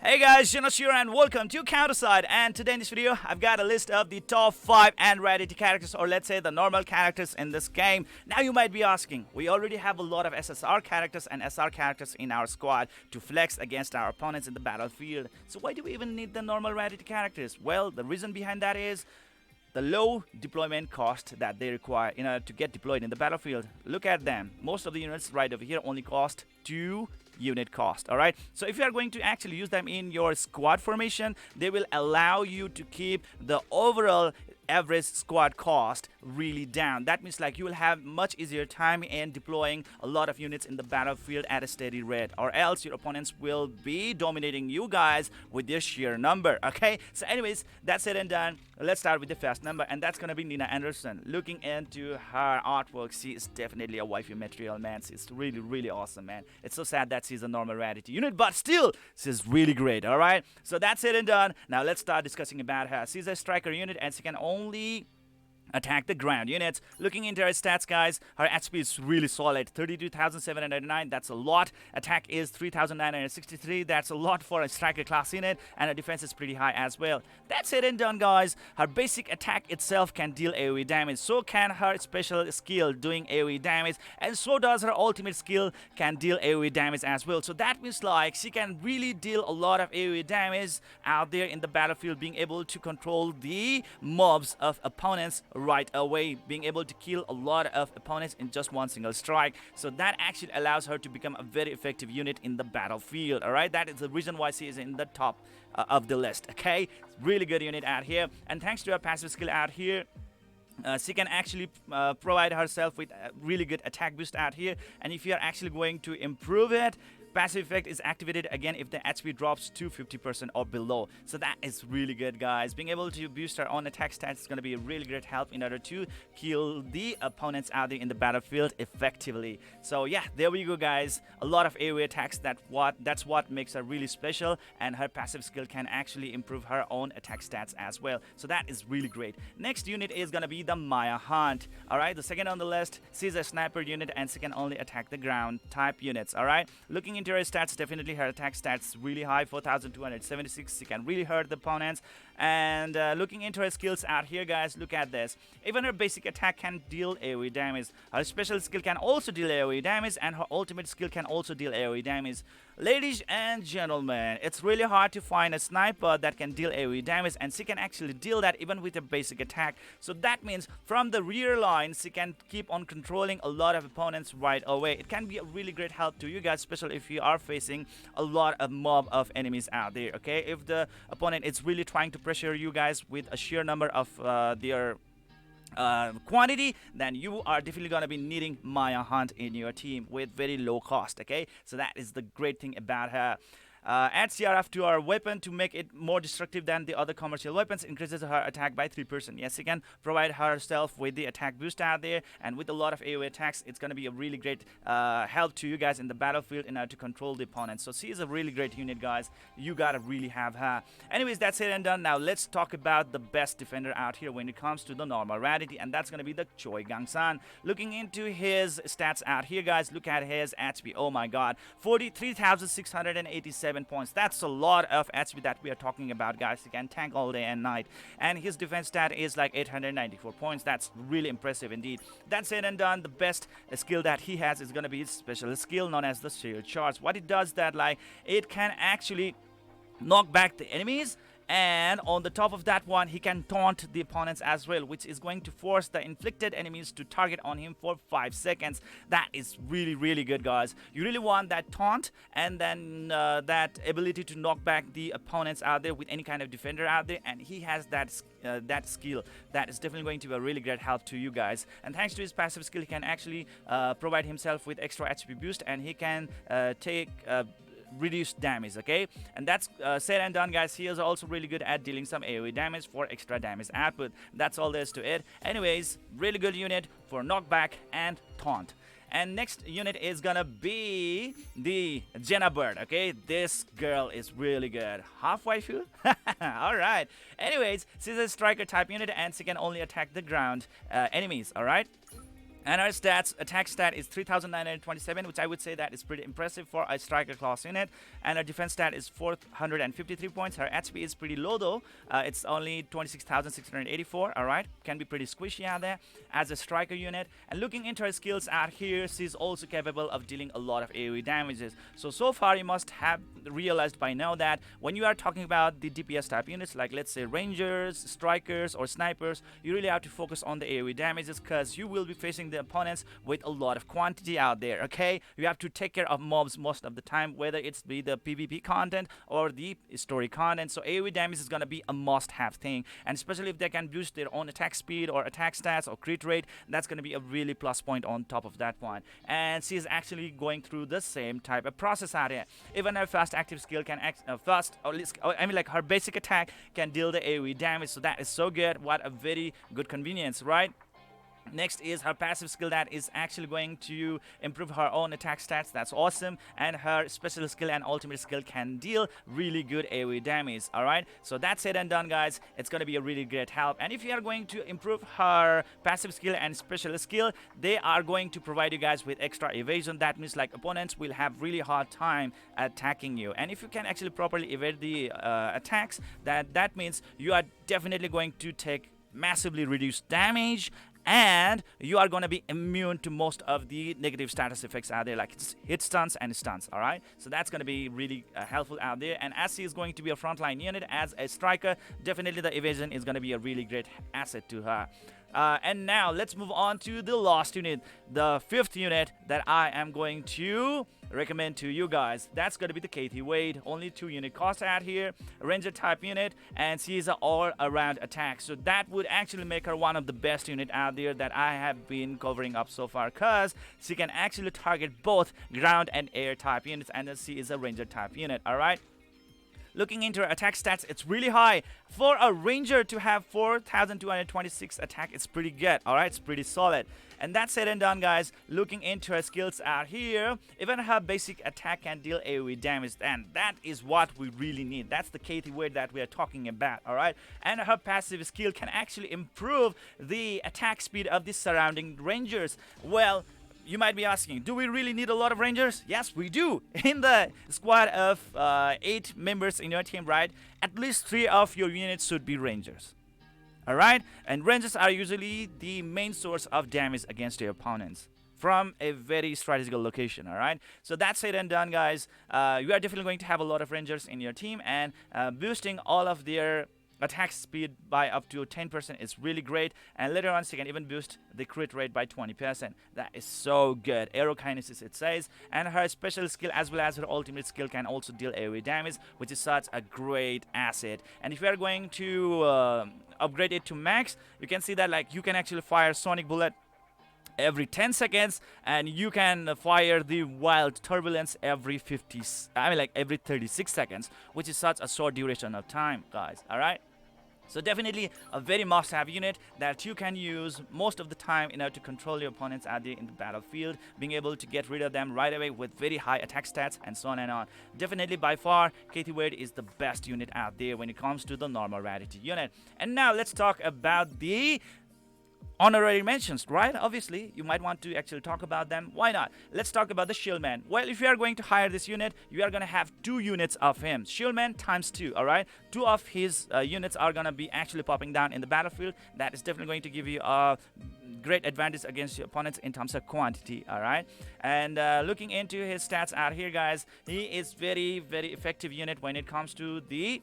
Hey guys, Zennosh here and welcome to CounterSide. And today in this video, I've got a list of the top 5 and Rarity characters, or let's say the normal characters in this game. Now you might be asking, we already have a lot of SSR characters and SR characters in our squad to flex against our opponents in the battlefield. So why do we even need the normal Rarity characters? Well, the reason behind that is the low deployment cost that they require in order to get deployed in the battlefield. Look at them. Most of the units right over here only cost 2 unit cost. Alright, so if you are going to actually use them in your squad formation, they will allow you to keep the overall average squad cost really down. That means like you will have much easier time in deploying a lot of units in the battlefield at a steady rate, or else your opponents will be dominating you guys with their sheer number. Okay, so anyways, that's it and done. Let's start with the first number, and that's gonna be Nina Anderson. Looking into her artwork, she is definitely a wifey material, man. She's really awesome, man. It's so sad that she's a normal Rarity unit, but still she's really great. All right, so that's it and done. Now let's start discussing about her. She's a striker unit and she can only attack the ground units. Looking into her stats, guys, her HP is really solid, 32,709. That's a lot. Attack is 3,963. That's a lot for a striker class unit, and her defense is pretty high as well. That's it and done, guys. Her basic attack itself can deal AoE damage. So can her special skill doing AoE damage, and so does her ultimate skill can deal AoE damage as well. So that means like she can really deal a lot of AoE damage out there in the battlefield, being able to control the mobs of opponents right away, being able to kill a lot of opponents in just one single strike. So that actually allows her to become a very effective unit in the battlefield. All right, that is the reason why she is in the top of the list. Okay, really good unit out here, and thanks to her passive skill out here, she can actually provide herself with a really good attack boost out here. And if you are actually going to improve it, passive effect is activated again if the HP drops to 50% or below. So that is really good, guys. Being able to boost our own attack stats is going to be a really great help in order to kill the opponents out there in the battlefield effectively. So yeah, there we go, guys. A lot of AoE attacks. That's what makes her really special, and her passive skill can actually improve her own attack stats as well. So that is really great. Next unit is going to be the Maya Hunt. Alright, the second on the list, she's a sniper unit and she can only attack the ground type units. Alright, looking into her stats, definitely her attack stats really high, 4,276. She can really hurt the opponents. And looking into her skills out here, guys, look at this. Even her basic attack can deal AoE damage. Her special skill can also deal AoE damage, and her ultimate skill can also deal AoE damage. Ladies and gentlemen, it's really hard to find a sniper that can deal AoE damage, and she can actually deal that even with a basic attack. So that means from the rear line, she can keep on controlling a lot of opponents right away. It can be a really great help to you guys, especially if you are facing a lot of mob of enemies out there. Okay, if the opponent is really trying to pressure you guys with a sheer number of their quantity, then you are definitely gonna be needing Maya Hunt in your team with very low cost. Okay, so that is the great thing about her. Add CRF to our weapon to make it more destructive than the other commercial weapons, increases her attack by 3%. Yes, she can provide herself with the attack boost out there, and with a lot of AoE attacks, it's going to be a really great help to you guys in the battlefield in order to control the opponent. So she is a really great unit, guys. You gotta really have her. Anyways, that's it and done. Now let's talk about the best defender out here when it comes to the normal Rarity, and that's going to be the Choi Gangsan. Looking into his stats out here, guys, look at his HP. Oh my god, 43,687 points. That's a lot of HP that we are talking about, guys. He can tank all day and night, and his defense stat is like 894 points. That's really impressive indeed. That's it and done. The best skill that he has is going to be his special skill known as the shield charge. What it does that, like, it can actually knock back the enemies, and on the top of that one, he can taunt the opponents as well, which is going to force the inflicted enemies to target on him for 5 seconds. That is really good, guys. You really want that taunt, and then that ability to knock back the opponents out there with any kind of defender out there, and he has that skill. That is definitely going to be a really great help to you guys. And thanks to his passive skill, he can actually provide himself with extra HP boost, and he can take reduced damage. Okay, and that's said and done, guys. He is also really good at dealing some AoE damage for extra damage output. That's all there is to it. Anyways, really good unit for knockback and taunt. And next unit is gonna be the Zena Bird. Okay, this girl is really good. Half waifu? Alright. Anyways, she's a striker type unit and she can only attack the ground enemies. Alright. And our stats, attack stat is 3,927, which I would say that is pretty impressive for a striker class unit. And our defense stat is 453 points. Her HP is pretty low though. It's only 26,684. All right, can be pretty squishy out there as a striker unit. And looking into her skills out here, she's also capable of dealing a lot of AoE damages. So far you must have realized by now that when you are talking about the DPS type units, like let's say rangers, strikers, or snipers, you really have to focus on the AoE damages, because you will be facing the opponents with a lot of quantity out there. Okay, you have to take care of mobs most of the time, whether it's be the PvP content or the story content. So AoE damage is gonna be a must-have thing, and especially if they can boost their own attack speed or attack stats or crit rate, that's gonna be a really plus point on top of that one. And she is actually going through the same type of process out here. Even her fast active skill can like her basic attack can deal the AoE damage, so that is so good. What a very good convenience, right? Next is her passive skill that is actually going to improve her own attack stats. That's awesome. And her special skill and ultimate skill can deal really good AoE damage. Alright, so that's said and done, guys. It's going to be a really great help. And if you are going to improve her passive skill and special skill, they are going to provide you guys with extra evasion. That means like opponents will have really hard time attacking you. And if you can actually properly evade the attacks, that means you are definitely going to take massively reduced damage, and you are going to be immune to most of the negative status effects out there, like hit stuns and stuns. All right, so that's going to be really helpful out there. And as she is going to be a frontline unit as a striker, definitely the evasion is going to be a really great asset to her. And now let's move on to the last unit, the fifth unit that I am going to recommend to you guys. That's going to be the Cathy Wade. Only 2 unit cost out here, ranger type unit, and she is an all-around attack. So that would actually make her one of the best unit out there that I have been covering up so far, because she can actually target both ground and air type units, and she is a ranger type unit. All right. Looking into her attack stats, it's really high. For a ranger to have 4,226 attack, it's pretty good. Alright, it's pretty solid. And that's said and done, guys. Looking into her skills out here, even her basic attack can deal AoE damage, and that is what we really need. That's the Cathy Wade that we are talking about, alright? And her passive skill can actually improve the attack speed of the surrounding rangers. Well, you might be asking, do we really need a lot of rangers? Yes, we do. In the squad of 8 members in your team, right, at least 3 of your units should be rangers. Alright? And rangers are usually the main source of damage against your opponents from a very strategical location. Alright? So that's said and done, guys. You are definitely going to have a lot of rangers in your team, and boosting all of their attack speed by up to 10% is really great, and later on she can even boost the crit rate by 20%. That is so good. Aerokinesis, it says, and her special skill as well as her ultimate skill can also deal AoE damage, which is such a great asset. And if you are going to upgrade it to max, you can see that like you can actually fire sonic bullet every 10 seconds, and you can fire the wild turbulence every every 36 seconds, which is such a short duration of time, guys. All right, so definitely a very must-have unit that you can use most of the time in order to control your opponents out there in the battlefield, being able to get rid of them right away with very high attack stats and so on and on. Definitely by far, Cathy Wade is the best unit out there when it comes to the normal Rarity unit. And now let's talk about the honorary mentions, right? Obviously, you might want to actually talk about them. Why not? Let's talk about the Shieldman. Well, if you are going to hire this unit, you are going to have 2 units of him. Shieldman times 2, alright? 2 of his units are going to be actually popping down in the battlefield. That is definitely going to give you a great advantage against your opponents in terms of quantity, alright? And looking into his stats out here, guys, he is very, very effective unit when it comes to the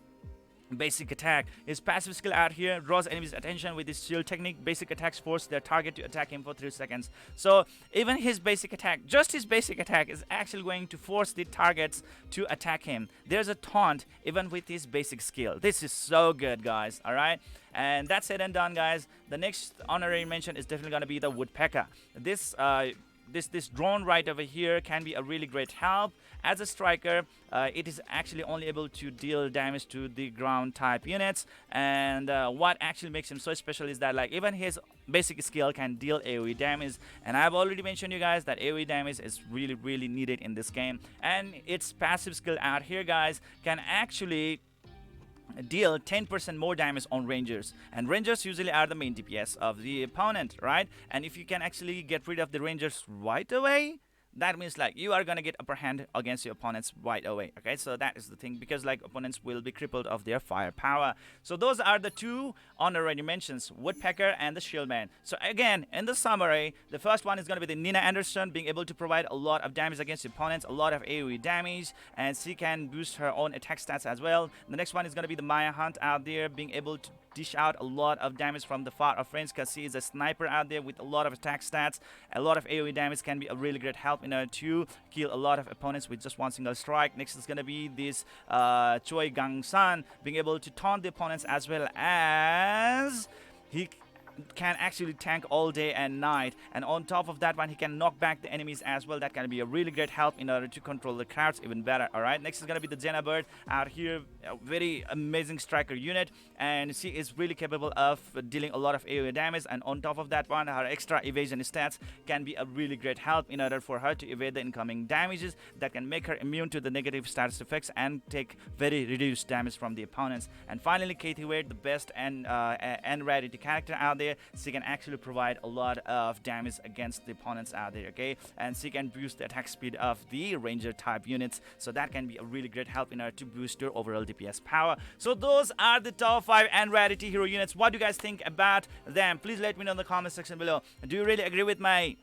basic attack. His passive skill out here draws enemies' attention with his shield technique. Basic attacks force their target to attack him for 3 seconds. So even his basic attack, just his basic attack, is actually going to force the targets to attack him. There's a taunt even with his basic skill. This is so good, guys. Alright, and that's said and done, guys. The next honorary mention is definitely going to be the Woodpecker. This drone right over here can be a really great help. As a striker, it is actually only able to deal damage to the ground type units, and what actually makes him so special is that like even his basic skill can deal AoE damage, and I've already mentioned you guys that AoE damage is really, really needed in this game, and its passive skill out here, guys, can actually deal 10% more damage on rangers, and rangers usually are the main DPS of the opponent, right? And if you can actually get rid of the rangers right away, that means like you are gonna get upper hand against your opponents right away. Okay, so that is the thing, because like opponents will be crippled of their firepower. So those are the two honorary mentions, Woodpecker and the Shieldman. So again, in the summary, the first one is gonna be the Nina Anderson, being able to provide a lot of damage against opponents, a lot of AoE damage, and she can boost her own attack stats as well. The next one is gonna be the Maya Hunt out there, being able to dish out a lot of damage from the far off range, because she is a sniper out there with a lot of attack stats. A lot of AoE damage can be a really great help in order to kill a lot of opponents with just one single strike. Next is gonna be this Choi Gangsan, being able to taunt the opponents, as well as he can actually tank all day and night, and on top of that one, he can knock back the enemies as well. That can be a really great help in order to control the crowds even better. All right, next is gonna be the Zena Bird out here, a very amazing striker unit, and she is really capable of dealing a lot of AoE damage, and on top of that one, her extra evasion stats can be a really great help in order for her to evade the incoming damages that can make her immune to the negative status effects and take very reduced damage from the opponents. And finally, Cathy Wade, the best and Rarity character out there. She can actually provide a lot of damage against the opponents out there, okay? And she can boost the attack speed of the ranger type units, so that can be a really great help in order to boost your overall DPS power. So those are the top 5 and Rarity hero units. What do you guys think about them? Please let me know in the comment section below. Do you really agree with my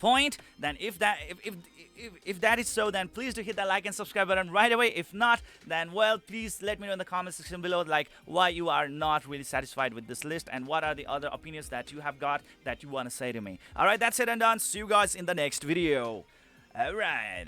point? Then if that is so, then please do hit that like and subscribe button right away. If not, then well, please let me know in the comment section below, like, why you are not really satisfied with this list, and what are the other opinions that you have got that you want to say to me. All right, that's it and done. See you guys in the next video. All right.